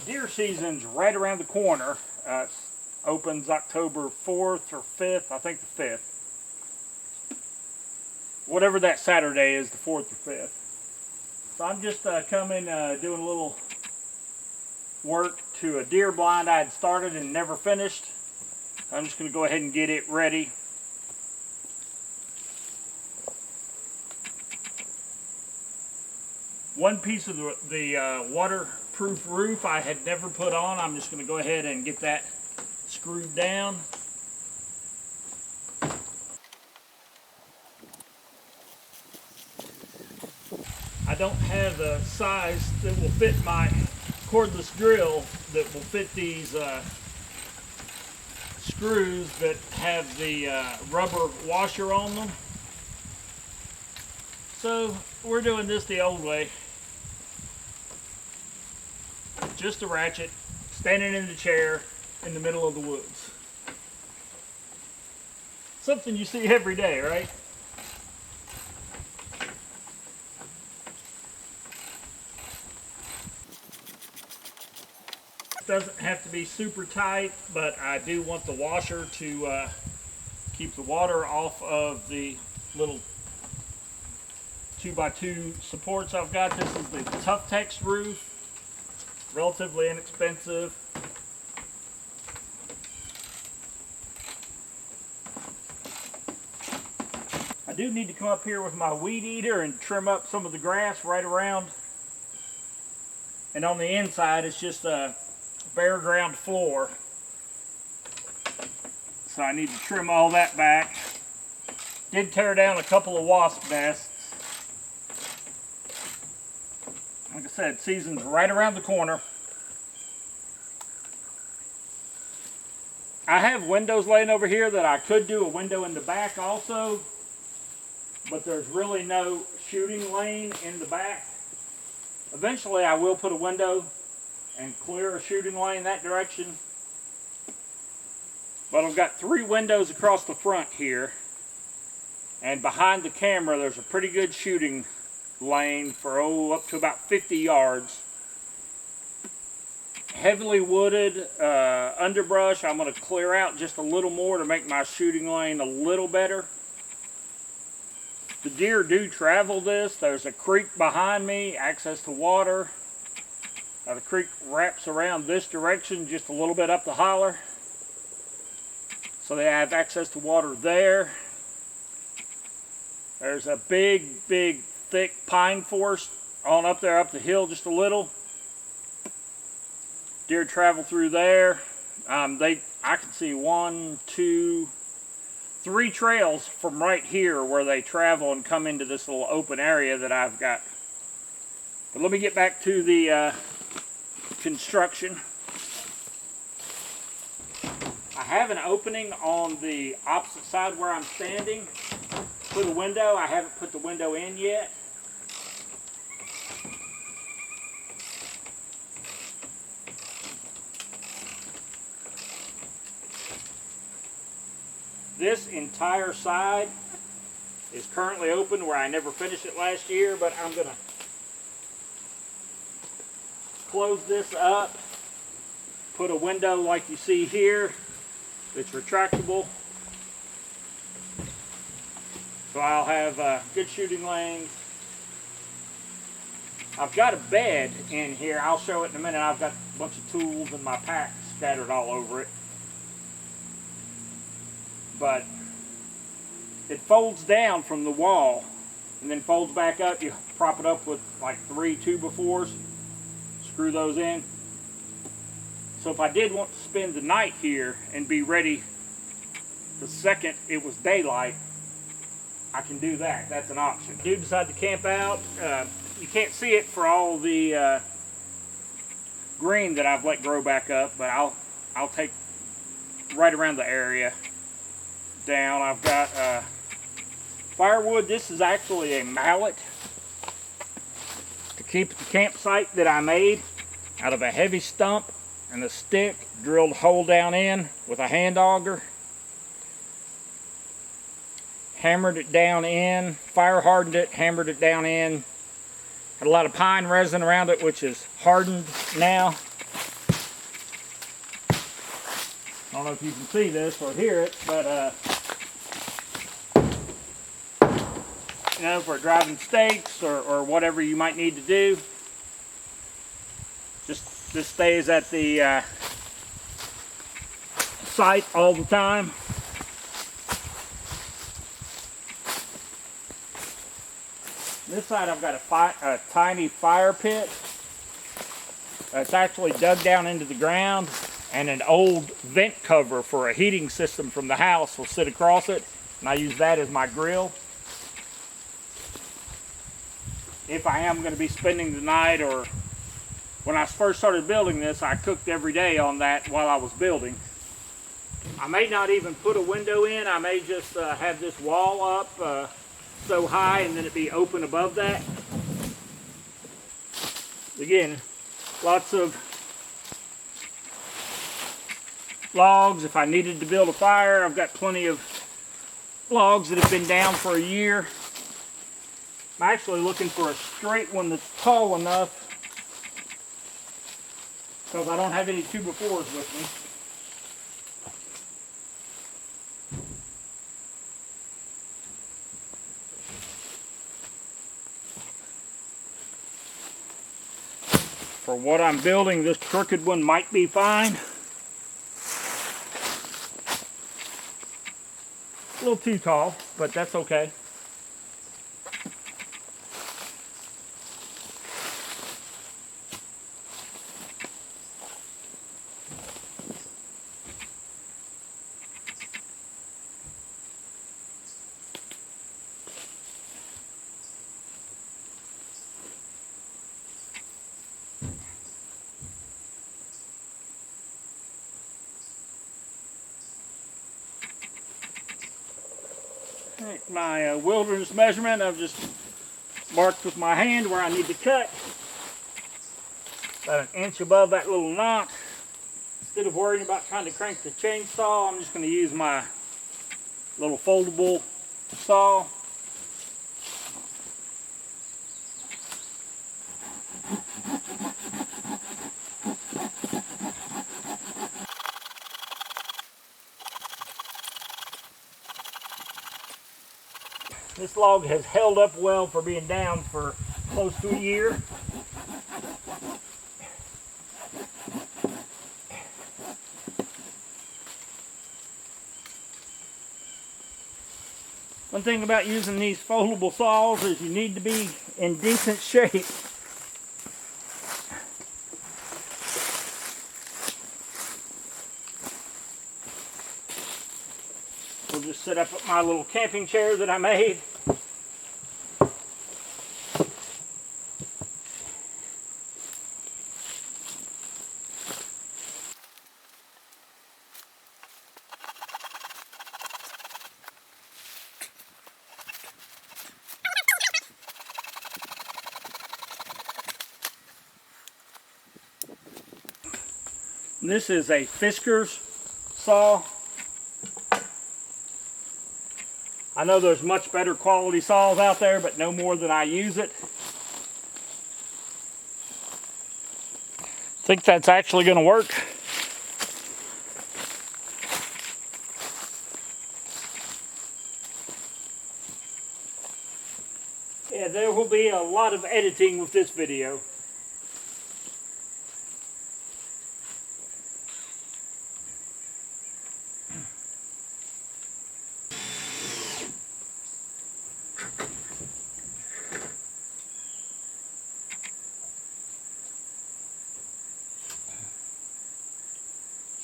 Deer season's right around the corner. Opens October 4th or 5th, I think the 5th. Whatever that Saturday is, the 4th or 5th. So I'm just coming, doing a little work to a deer blind I had started and never finished. I'm just going to go ahead and get it ready. One piece of the waterproof roof I had never put on. I'm just going to go ahead and get that screwed down. I don't have the size that will fit my cordless drill that will fit these screws that have the rubber washer on them. So we're doing this the old way. Just a ratchet, standing in the chair in the middle of the woods. Something you see every day, right? It doesn't have to be super tight, but I do want the washer to keep the water off of the little 2x2 supports I've got. This is the Tough Tex roof. Relatively inexpensive. I do need to come up here with my weed eater and trim up some of the grass right around. And on the inside it's just a bare ground floor. So I need to trim all that back. Did tear down a couple of wasp nests. Like I said, season's right around the corner. I have windows laying over here that I could do a window in the back also, but there's really no shooting lane in the back. Eventually I will put a window and clear a shooting lane that direction. But I've got 3 windows across the front here, and behind the camera there's a pretty good shooting lane for up to about 50 yards. Heavily wooded underbrush. I'm going to clear out just a little more to make my shooting lane a little better. The deer do travel this. There's a creek behind me, access to water. The creek wraps around this direction just a little bit up the holler. So they have access to water there. There's a big, thick pine forest on up there, up the hill just a little. Deer travel through there. I can see 1, 2, 3 trails from right here where they travel and come into this little open area that I've got. But let me get back to the construction. I have an opening on the opposite side where I'm standing. Put a window. I haven't put the window in yet. This entire side is currently open where I never finished it last year, but I'm going to close this up, put a window like you see here that's retractable. So I'll have good shooting lanes. I've got a bed in here. I'll show it in a minute. I've got a bunch of tools in my pack scattered all over it. But it folds down from the wall and then folds back up. You prop it up with like 3 2x4s, screw those in. So if I did want to spend the night here and be ready the second it was daylight, I can do that. That's an option. Do decide to camp out. You can't see it for all the green that I've let grow back up, but I'll take right around the area down. I've got firewood. This is actually a mallet to keep the campsite that I made out of a heavy stump and a stick drilled a hole down in with a hand auger. Hammered it down in, fire hardened it, hammered it down in. Had a lot of pine resin around it, which is hardened now. don't know if you can see this or hear it, but you know, for driving stakes or whatever you might need to do, just stays at the site all the time. This side I've got a tiny fire pit. It's actually dug down into the ground, and an old vent cover for a heating system from the house will sit across it, and I use that as my grill. If I am going to be spending the night, or when I first started building this, I cooked every day on that while I was building. I may not even put a window in. I may just have this wall up so high and then it be open above that. Again, lots of logs. If I needed to build a fire, I've got plenty of logs that have been down for a year. I'm actually looking for a straight one that's tall enough because I don't have any 2x4s with me. For what I'm building, this crooked one might be fine. A little too tall, but that's okay. My wilderness measurement, I've just marked with my hand where I need to cut. About an inch above that little knot. Instead of worrying about trying to crank the chainsaw, I'm just going to use my little foldable saw. This log has held up well for being down for close to a year. One thing about using these foldable saws is you need to be in decent shape. We'll just set up my little camping chair that I made. This is a Fisker's saw. I know there's much better quality saws out there, but no more than I use it. I think that's actually going to work. Yeah, there will be a lot of editing with this video.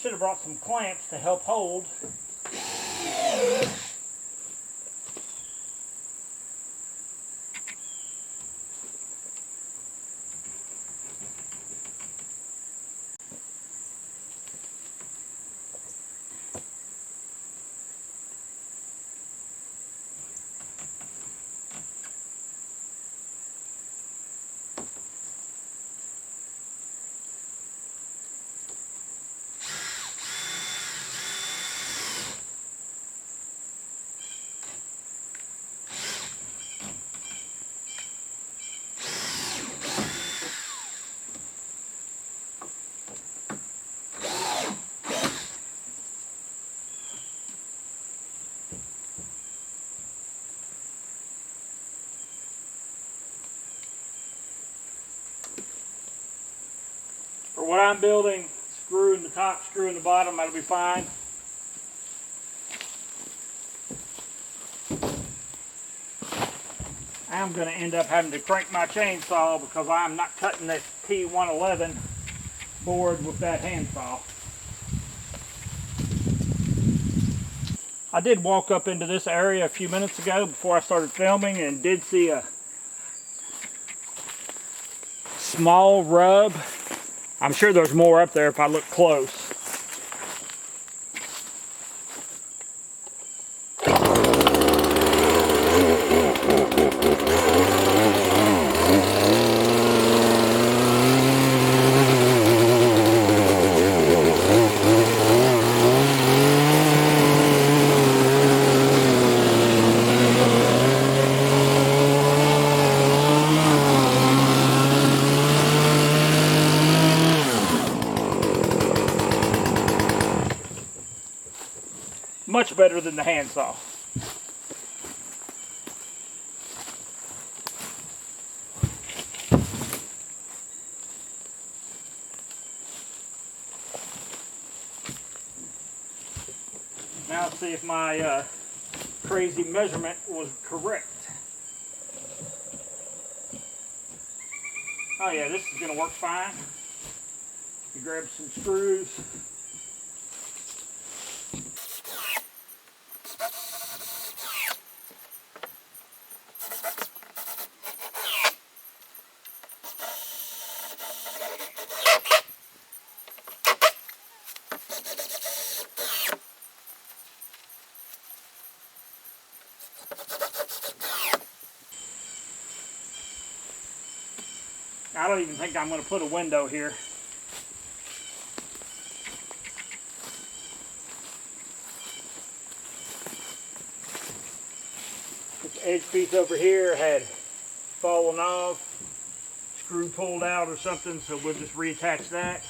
Should have brought some clamps to help hold. For what I'm building, screw in the top, screw in the bottom, that'll be fine. I'm going to end up having to crank my chainsaw because I'm not cutting this T111 board with that handsaw. I did walk up into this area a few minutes ago before I started filming and did see a small rub. I'm sure there's more up there if I look close. Much better than the handsaw. Now let's see if my crazy measurement was correct. Oh yeah, this is going to work fine. You grab some screws. I don't even think I'm going to put a window here. This edge piece over here had fallen off, screw pulled out or something, so we'll just reattach that.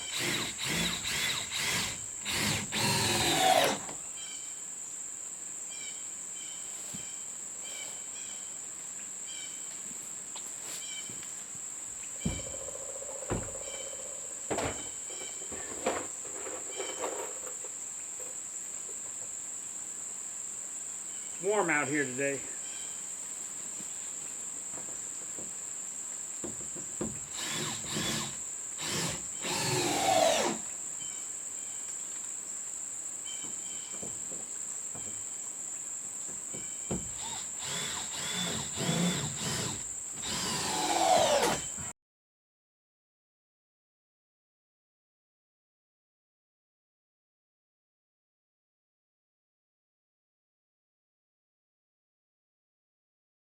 Warm out here today.